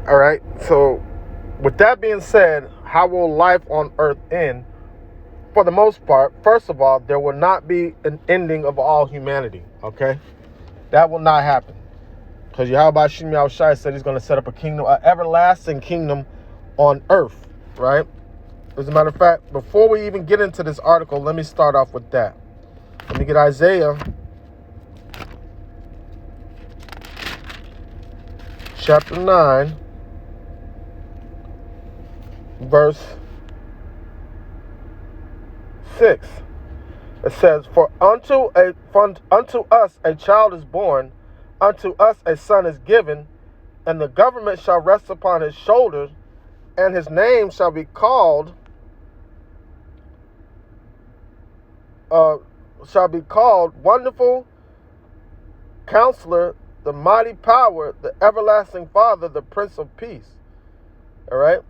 All right. So, with that being said, how will life on earth end? For the most part, first of all, there will not be an ending of all humanity. Okay? That will not happen. Because Yahweh Shem Yahushai said he's going to set up a kingdom, an everlasting kingdom on earth. Right? As a matter of fact, before we even get into this article, let me start off with that. Let me get Isaiah chapter 9, verse 6. It says, For unto us a child is born, unto us a son is given, and the government shall rest upon his shoulders, and his name shall be called Wonderful Counselor, the Mighty Power, the Everlasting Father, the Prince of Peace. All right.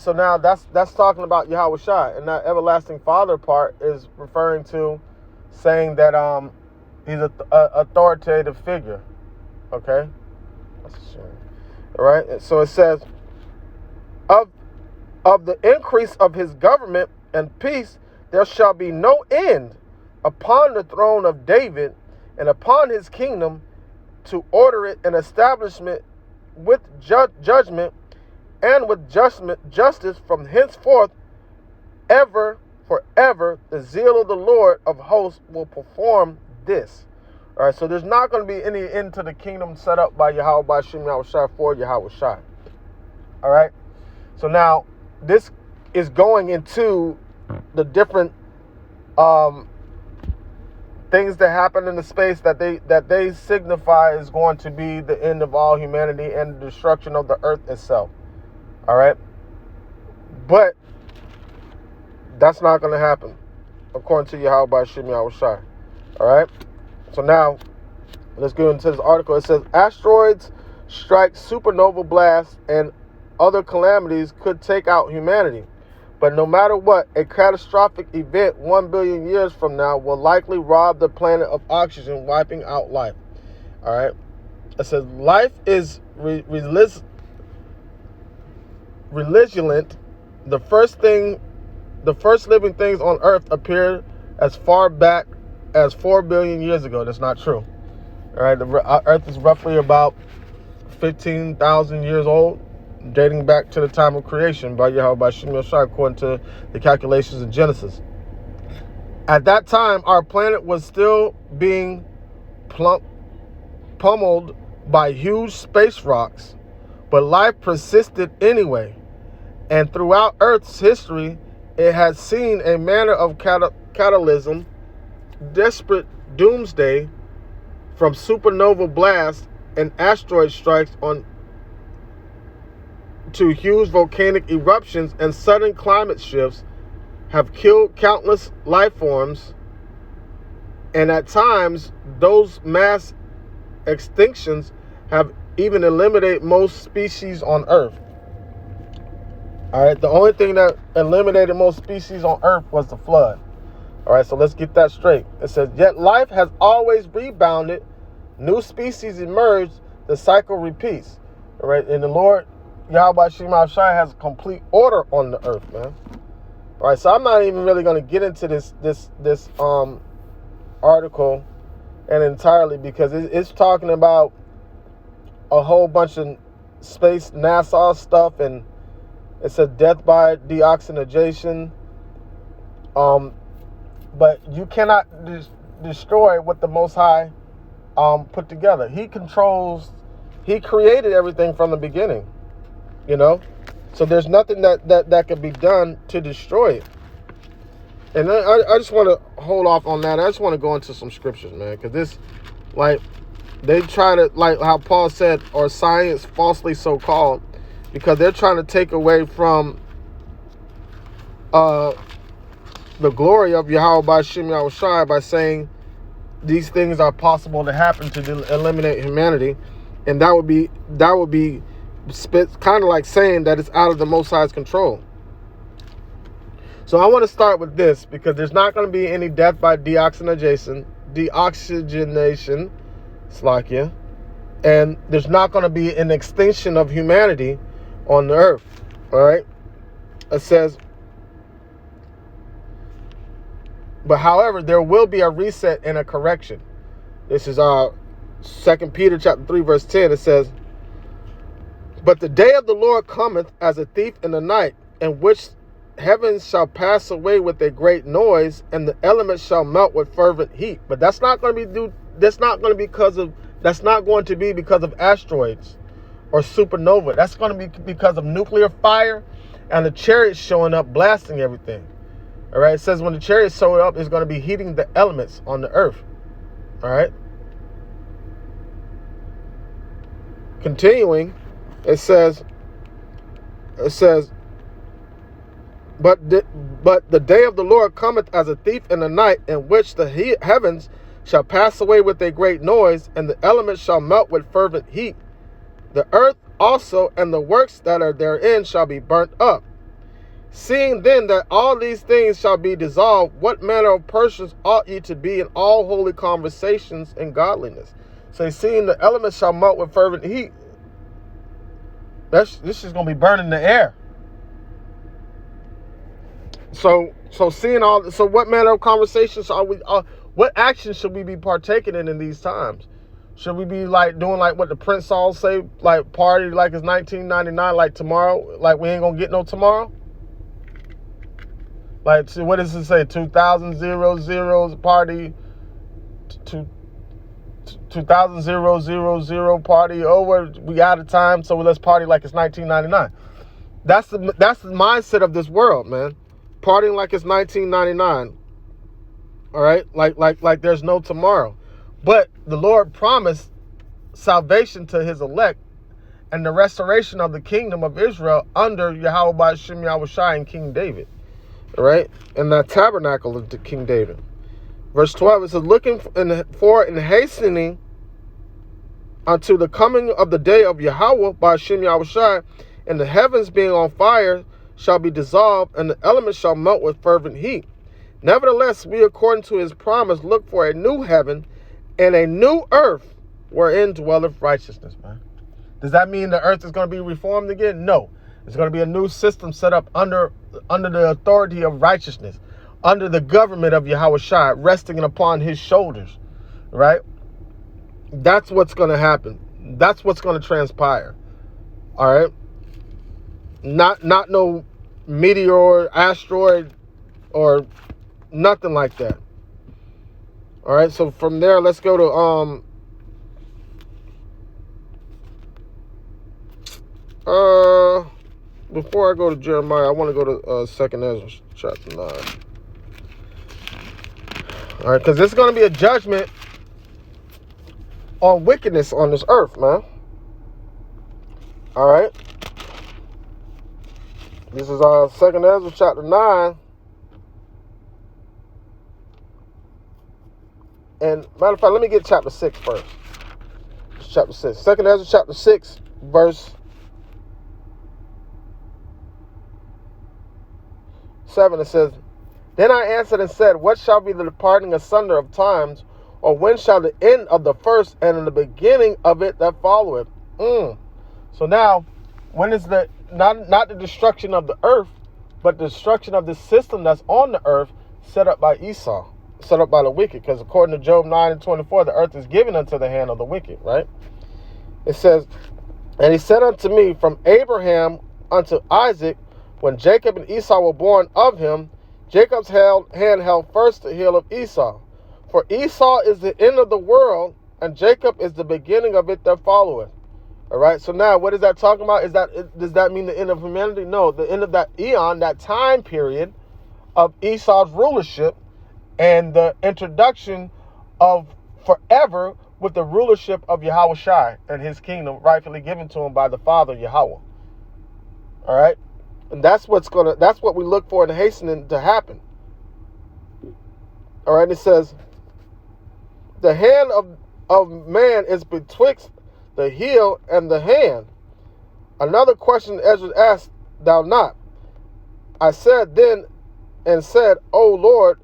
So now that's talking about Yahweh Shai, and that Everlasting Father part is referring to saying that he's an authoritative figure. Okay. That's a shame. All right. So it says, of the increase of his government and peace, there shall be no end upon the throne of David and upon his kingdom, to order it and establishment with judgment and with justice from henceforth forever. The zeal of the Lord of hosts will perform this. All right, so there's not going to be any end to the kingdom set up by Yahweh Shem Yahushai for Yahweh Shai. All right, so now this is going into the different things that happen in the space that they signify is going to be the end of all humanity and the destruction of the earth itself. All right, but that's not going to happen according to Yahweh Shem Yahushai. All right, so now let's go into this article. It says asteroids strike, supernova blasts, and other calamities could take out humanity. But no matter what, a catastrophic event 1 billion years from now will likely rob the planet of oxygen, wiping out life. All right. It says life is resilient. The first living things on Earth appeared as far back as 4 billion years ago. That's not true. All right. The Earth is roughly about 15,000 years old, dating back to the time of creation by Yahweh Shem Yahushai, according to the calculations in Genesis. At that time, our planet was still being pummeled by huge space rocks, but life persisted anyway. And throughout Earth's history, it has seen a manner of catalysm, desperate doomsday, from supernova blasts and asteroid strikes on to huge volcanic eruptions and sudden climate shifts have killed countless life forms, and at times those mass extinctions have even eliminated most species on Earth. All right, the only thing that eliminated most species on Earth was the flood. All right, so let's get that straight. It says, yet life has always rebounded, new species emerge, the cycle repeats. All right, and the Lord Yahweh Shem Yahushai has complete order on the earth, man. All right, so I'm not even really going to get into this article and entirely, because it's talking about a whole bunch of space NASA stuff, and it says death by deoxygenation. But you cannot destroy what the Most High put together. He created everything from the beginning. You know, so there's nothing that could be done to destroy it. And I just want to hold off on that. I just want to go into some scriptures, man, because this, like, they try to, like how Paul said, or science falsely so called, because they're trying to take away from the glory of Yahweh Shem Yahushai by saying these things are possible to happen to eliminate humanity, and that would be kind of like saying that it's out of the Most High's control. So I want to start with this, because there's not going to be any death by deoxygenation, Slakia. And there's not going to be an extinction of humanity on the earth. All right. It says, but however, there will be a reset and a correction. This is 2 Peter chapter 3, verse 10. It says, but the day of the Lord cometh as a thief in the night, in which heavens shall pass away with a great noise, and the elements shall melt with fervent heat. But that's not going to be that's not going to be because of asteroids or supernova. That's going to be because of nuclear fire and the chariots showing up blasting everything. All right. It says when the chariots show up, it's going to be heating the elements on the earth. All right. Continuing, it says, but the day of the Lord cometh as a thief in the night, in which the heavens shall pass away with a great noise, and the elements shall melt with fervent heat. The earth also and the works that are therein shall be burnt up. Seeing then that all these things shall be dissolved, what manner of persons ought ye to be in all holy conversations and godliness? So seeing the elements shall melt with fervent heat, this is going to be burning the air. So what manner of conversations are we? What actions should we be partaking in these times? Should we be like doing like what the Prince songs say, like party like it's 1999, like tomorrow, like we ain't gonna get no tomorrow? Like what does it say? 2000 party, 2000 party over. We out of time, so let's party like it's 1999. That's the mindset of this world, man. Partying like it's 1999. All right, like there's no tomorrow. But the Lord promised salvation to his elect and the restoration of the kingdom of Israel under Yahweh Ba'Shem Yahushai and King David. All right, and the tabernacle of King David. Verse 12, it says, looking for and hastening unto the coming of the day of Yahweh Ba'Shem Yahushai, and the heavens being on fire shall be dissolved, and the elements shall melt with fervent heat. Nevertheless, we, according to his promise, look for a new heaven and a new earth wherein dwelleth righteousness, man. Does that mean the earth is going to be reformed again? No. It's going to be a new system set up under the authority of righteousness, under the government of Yahushua, resting upon his shoulders, right? That's what's going to happen. That's what's going to transpire, all right? Not no meteor, asteroid, or nothing like that. All right, so from there, let's go to before I go to Jeremiah, I want to go to 2nd Ezra chapter 9. All right, because this is going to be a judgment on wickedness on this earth, man. All right. This is 2nd Ezra chapter 9. And matter of fact, let me get chapter 6 first. Chapter 6. 2nd Ezra chapter 6, verse 7. It says, then I answered and said, what shall be the departing asunder of times, or when shall the end of the first and in the beginning of it that followeth? So now, when is the not the destruction of the earth, but the destruction of the system that's on the earth set up by Esau, set up by the wicked? Because according to Job 9:24, the earth is given unto the hand of the wicked, right? It says, and he said unto me, from Abraham unto Isaac, when Jacob and Esau were born of him, Jacob's hand held first the heel of Esau. For Esau is the end of the world, and Jacob is the beginning of it that followeth. All right, so now what is that talking about? Does that mean the end of humanity? No, the end of that eon, that time period of Esau's rulership, and the introduction of forever with the rulership of Yahushai and his kingdom rightfully given to him by the Father Yahweh. All right, and that's what we look for and hastening to happen. All right, it says, the hand of man is betwixt the heel and the hand. Another question Ezra asked thou not. I said then and said, O Lord,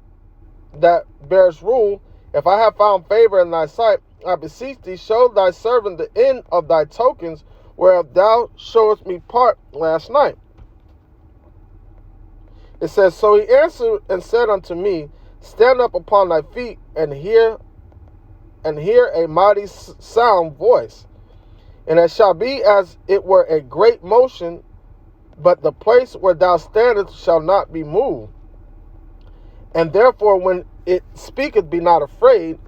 that bears rule, if I have found favor in thy sight, I beseech thee, show thy servant the end of thy tokens, whereof thou showest me part last night. It says, so he answered and said unto me, stand up upon thy feet, and hear a mighty sound voice. And it shall be as it were a great motion, but the place where thou standest shall not be moved. And therefore when it speaketh, be not afraid,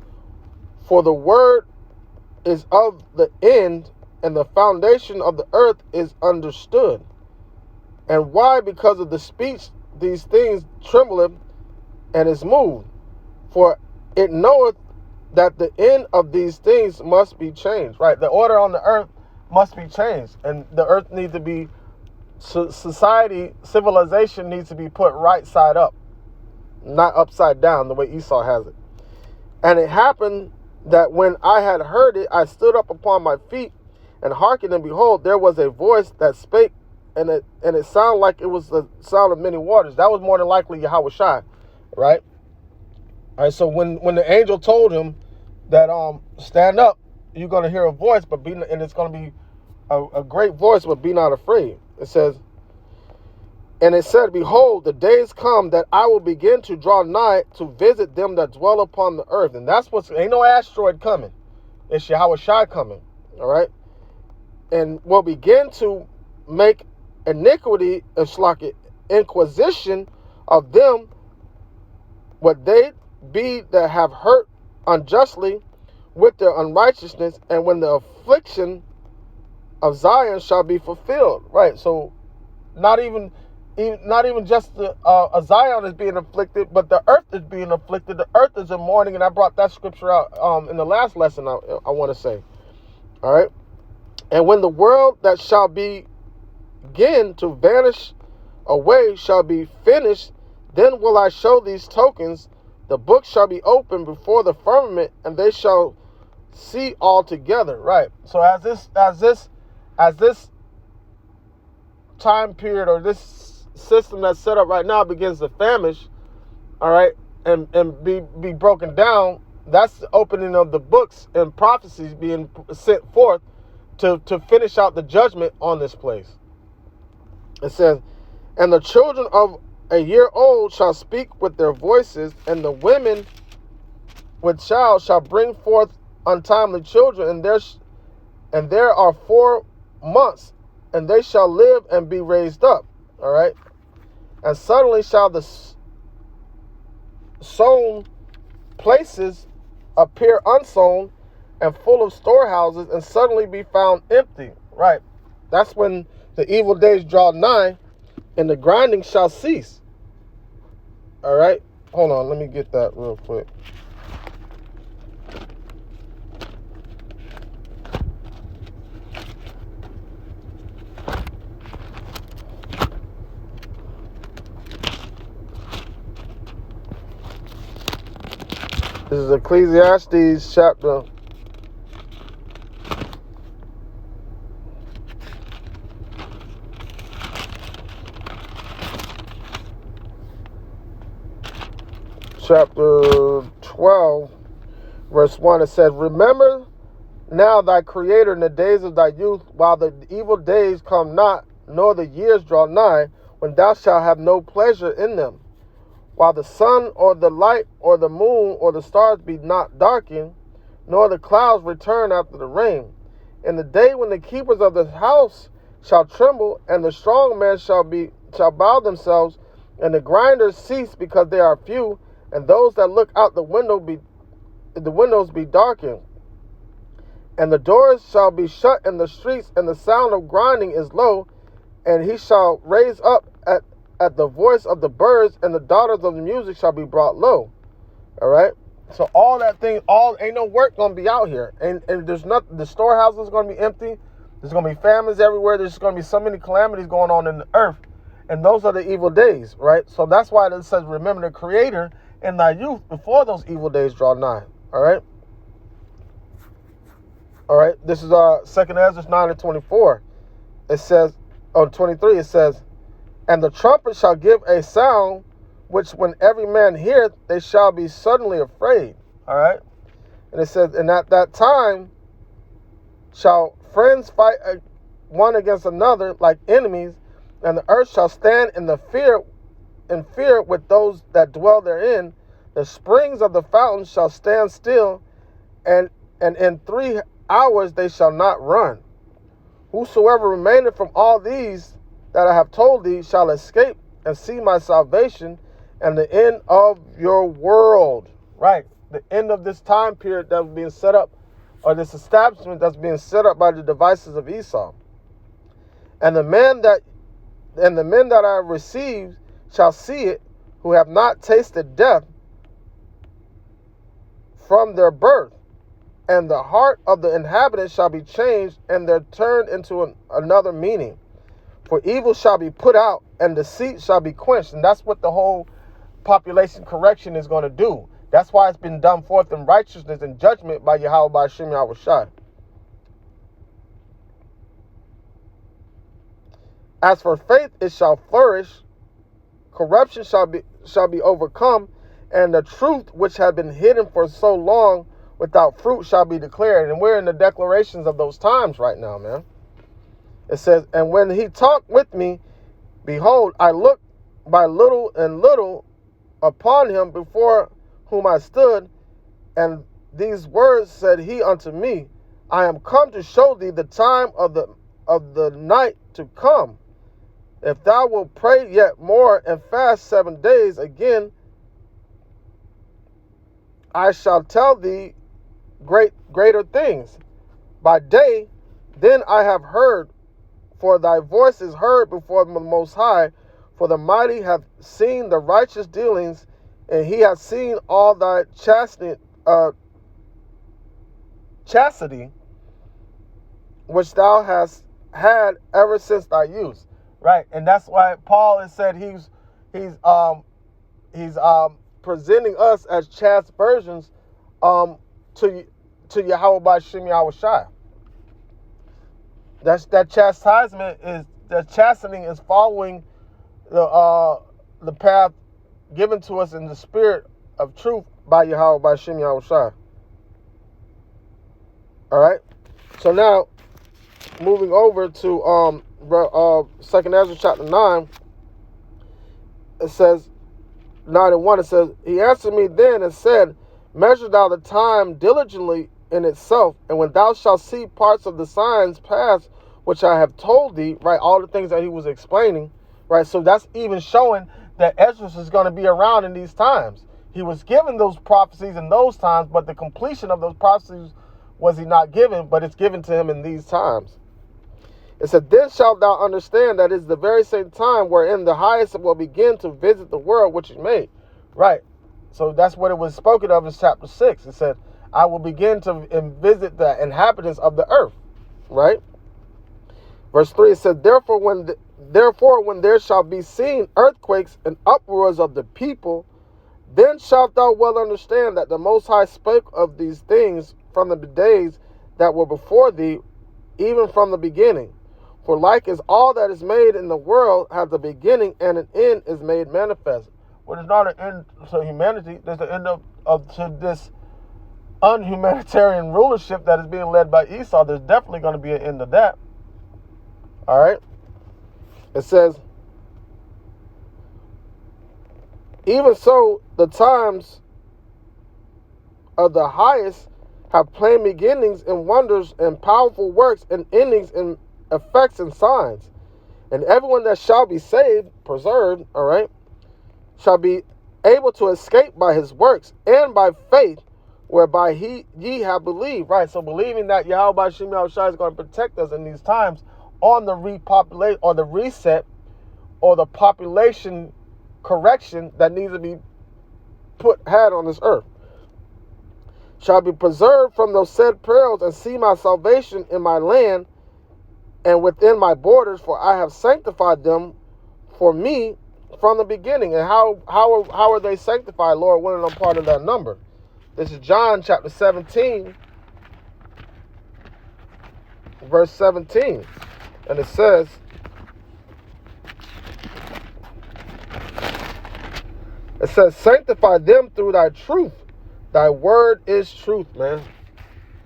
for the word is of the end, and the foundation of the earth is understood. And why? Because of the speech these things trembleth and is moved. For it knoweth that the end of these things must be changed. Right? The order on the earth must be changed. And the earth needs to be, society, civilization needs to be put right side up, not upside down the way Esau has it. And it happened that when I had heard it, I stood up upon my feet and hearkened, and behold, there was a voice that spake, and it sounded like it was the sound of many waters. That was more than likely Yahweh Shai, right? All right, so when the angel told him that stand up, you're going to hear a voice, and it's going to be a great voice, but be not afraid. It says, and it said, behold, the days come that I will begin to draw nigh to visit them that dwell upon the earth. And that's ain't no asteroid coming. It's Yahweh Shai coming. All right. And will begin to make iniquity, inquisition of them, what they be that have hurt unjustly with their unrighteousness, and when the affliction of Zion shall be fulfilled. Right. So not even just Zion is being afflicted, but the earth is being afflicted. The earth is in mourning, and I brought that scripture out in the last lesson, I want to say. All right. And when the world that shall begin to vanish away shall be finished, then will I show these tokens. The book shall be opened before the firmament, and they shall see all together. Right. So as this time period, or this system that's set up right now, begins to famish, all right, and be broken down, that's the opening of the books and prophecies being sent forth to finish out the judgment on this place. It says, and the children of a year old shall speak with their voices, and the women with child shall bring forth untimely children, and there are 4 months, and they shall live and be raised up. All right. And suddenly shall the sown places appear unsown and full of storehouses, and suddenly be found empty. Right. That's when the evil days draw nigh, and the grinding shall cease. All right. Hold on. Let me get that real quick. This is Ecclesiastes chapter 12, verse 1. It says, remember now thy Creator in the days of thy youth, while the evil days come not, nor the years draw nigh, when thou shalt have no pleasure in them, while the sun or the light or the moon or the stars be not darkened, nor the clouds return after the rain. In the day when the keepers of the house shall tremble, and the strong men shall bow themselves, and the grinders cease because they are few, and those that look out the windows be darkened, and the doors shall be shut in the streets, and the sound of grinding is low, and he shall raise up at the voice of the birds, and the daughters of the music shall be brought low. All right. So all that thing, ain't no work gonna be out here, and there's nothing. The storehouses gonna be empty. There's gonna be famines everywhere. There's gonna be so many calamities going on in the earth, and those are the evil days, right? So that's why it says, "Remember the Creator in thy youth, before those evil days draw nigh." All right. All right. This is 2 Ezra 9:24. It says, 23. It says, "And the trumpet shall give a sound, which when every man heareth, they shall be suddenly afraid." All right. And it says, and at that time shall friends fight one against another like enemies, and the earth shall stand in fear with those that dwell therein. The springs of the fountains shall stand still, and in 3 hours they shall not run. Whosoever remaineth from all these that I have told thee shall escape and see my salvation and the end of your world. Right. The end of this time period that was being set up, or this establishment that's being set up by the devices of Esau. And the men that I have received shall see it, who have not tasted death from their birth. And the heart of the inhabitants shall be changed, and they're turned into another meaning. For evil shall be put out, and deceit shall be quenched. And that's what the whole population correction is going to do. That's why it's been done forth in righteousness and judgment by Yahweh by Shem Yahushai. As for faith, it shall flourish. Corruption shall be overcome, and the truth which had been hidden for so long without fruit shall be declared. And we're in the declarations of those times right now, man. It says, and when he talked with me, behold, I looked by little and little upon him before whom I stood, and these words said he unto me, I am come to show thee the time of the night to come. If thou wilt pray yet more and fast 7 days again, I shall tell thee greater things. By day, then I have heard, for thy voice is heard before the Most High, for the mighty hath seen the righteous dealings, and he hath seen all thy chastity, which thou hast had ever since thy youth. Right, and that's why Paul has said he's presenting us as chaste virgins to Yahweh by Shem Yahushai. That chastisement is, that chastening is following the path given to us in the spirit of truth by Yahweh by Shem Yahushai. All right, so now moving over to 2nd Ezra chapter 9, it says 9:1. It says, he answered me then and said, measure thou the time diligently in itself, and when thou shalt see parts of the signs pass which I have told thee, right, all the things that he was explaining, right, so that's even showing that Ezra is going to be around in these times. He was given those prophecies in those times, but the completion of those prophecies was he not given, but it's given to him in these times. It said, then shalt thou understand that it is the very same time wherein the highest will begin to visit the world which he made. Right. So that's what it was spoken of in chapter 6. It said, I will begin to visit the inhabitants of the earth. Right. Verse 3, it said, therefore when there shall be seen earthquakes and uproars of the people, then shalt thou well understand that the Most High spake of these things from the days that were before thee, even from the beginning. For like as all that is made in the world has a beginning, and an end is made manifest. Well, there's not an end to humanity. There's the end to this unhumanitarian rulership that is being led by Esau. There's definitely going to be an end to that. All right. It says, even so, the times of the highest have plain beginnings and wonders and powerful works and endings and effects and signs. And everyone that shall be saved, preserved, all right, shall be able to escape by his works and by faith, whereby ye have believed. Right, so believing that Yahweh by Shem Yahushai is going to protect us in these times on the repopulate or the reset or the population correction that needs to be had on this earth, shall be preserved from those said perils, and see my salvation in my land and within my borders, for I have sanctified them for me from the beginning. And how are they sanctified, Lord, when I'm part of that number? This is John chapter 17, verse 17. And it says, sanctify them through thy truth. Thy word is truth, man.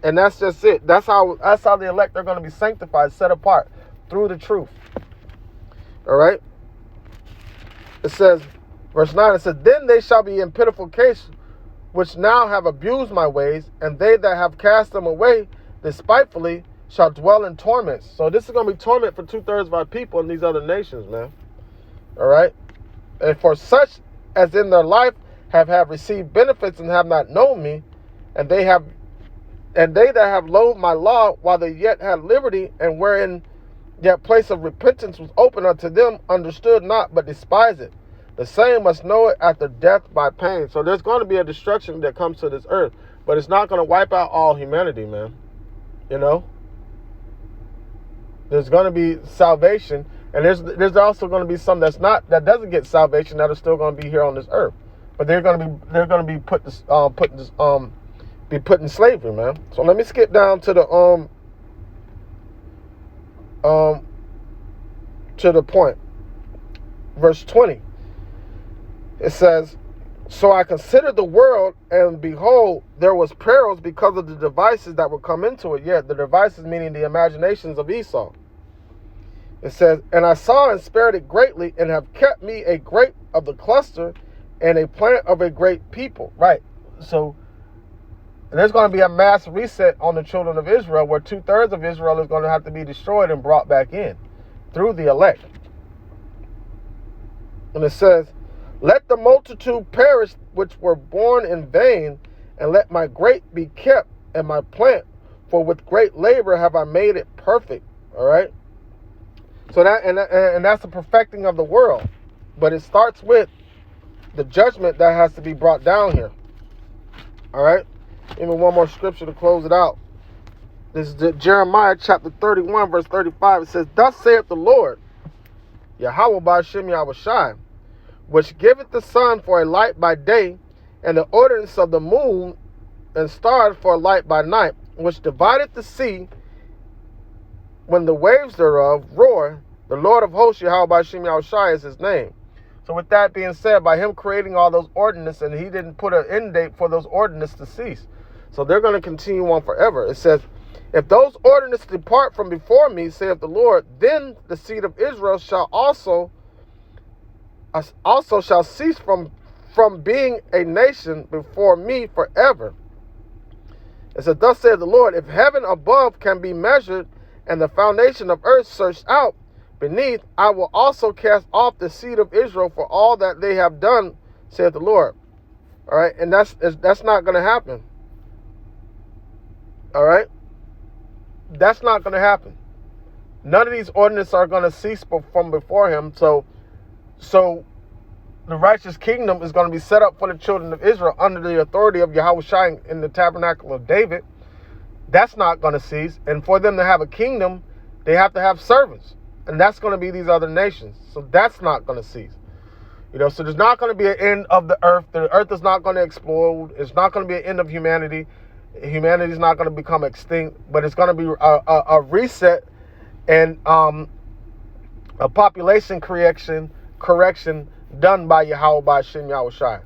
And that's just it. That's how the elect are going to be sanctified, set apart through the truth. All right. It says, verse 9, it says, then they shall be in pitiful case, which now have abused my ways, and they that have cast them away despitefully shall dwell in torments. So this is going to be torment for 2/3 of our people in these other nations, man. All right. And for such as in their life have received benefits and have not known me, and they that have loathed my law while they yet had liberty, and wherein yet place of repentance was open unto them, understood not, but despised it. The same must know it after death by pain. So there's going to be a destruction that comes to this earth, but it's not going to wipe out all humanity, man. You know? There's going to be salvation, and there's also going to be some that doesn't get salvation that are still going to be here on this earth, but they're going to be put in slavery, man. So let me skip down to the point. Verse 20. It says, so I considered the world, and behold, there was perils because of the devices that would come into it. Yeah, the devices meaning the imaginations of Esau. It says, and I saw and spared it greatly, and have kept me a grape of the cluster, and a plant of a great people. Right. So there's going to be a mass reset on the children of Israel, where 2/3 of Israel is going to have to be destroyed and brought back in through the elect. And it says, let the multitude perish which were born in vain, and let my grape be kept, and my plant, for with great labor have I made it perfect. All right. So and that's the perfecting of the world, but it starts with the judgment that has to be brought down here. All right. Even one more scripture to close it out. This is Jeremiah chapter 31, verse 35. It says, thus saith the Lord, Yahweh Ba'ashem Yahushai, which giveth the sun for a light by day, and the ordinance of the moon and stars for a light by night, which divideth the sea when the waves thereof roar. The Lord of hosts, Yahweh Ba'ashem Yahushai, is his name. So with that being said, by him creating all those ordinances, and he didn't put an end date for those ordinances to cease. So they're going to continue on forever. It says, if those ordinances depart from before me, saith the Lord, then the seed of Israel shall also shall cease from being a nation before me forever. It says, thus saith the Lord, if heaven above can be measured, and the foundation of earth searched out beneath, I will also cast off the seed of Israel for all that they have done, saith the Lord. All right, and that's not going to happen. All right, that's not going to happen. None of these ordinances are going to cease from before him. So the righteous kingdom is going to be set up for the children of Israel under the authority of Yahushua in the tabernacle of David. That's not going to cease. And for them to have a kingdom, they have to have servants. And that's going to be these other nations. So that's not going to cease. You know, so there's not going to be an end of the earth. The earth is not going to explode. It's not going to be an end of humanity. Humanity is not going to become extinct. But it's going to be a reset and a population correction done by Yahweh Ba'ashem Yahushai.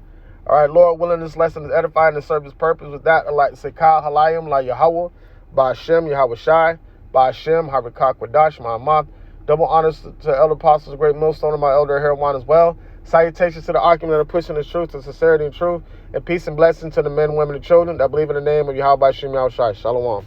All right, Lord willing, this lesson is edifying and serve his purpose. With that, I'd like to say, Kal Halayim La Yahweh Ba'ashem Yahushai Ba'ashem Harikak Wadash Ma'amah. Double honors to Elder Apostles, great millstone, and my elder Herwan as well. Salutations to the argument that are pushing the truth, to sincerity and truth, and peace and blessing to the men, women, and children that believe in the name of Yahweh Ba'ashem Yahushai. Shalom.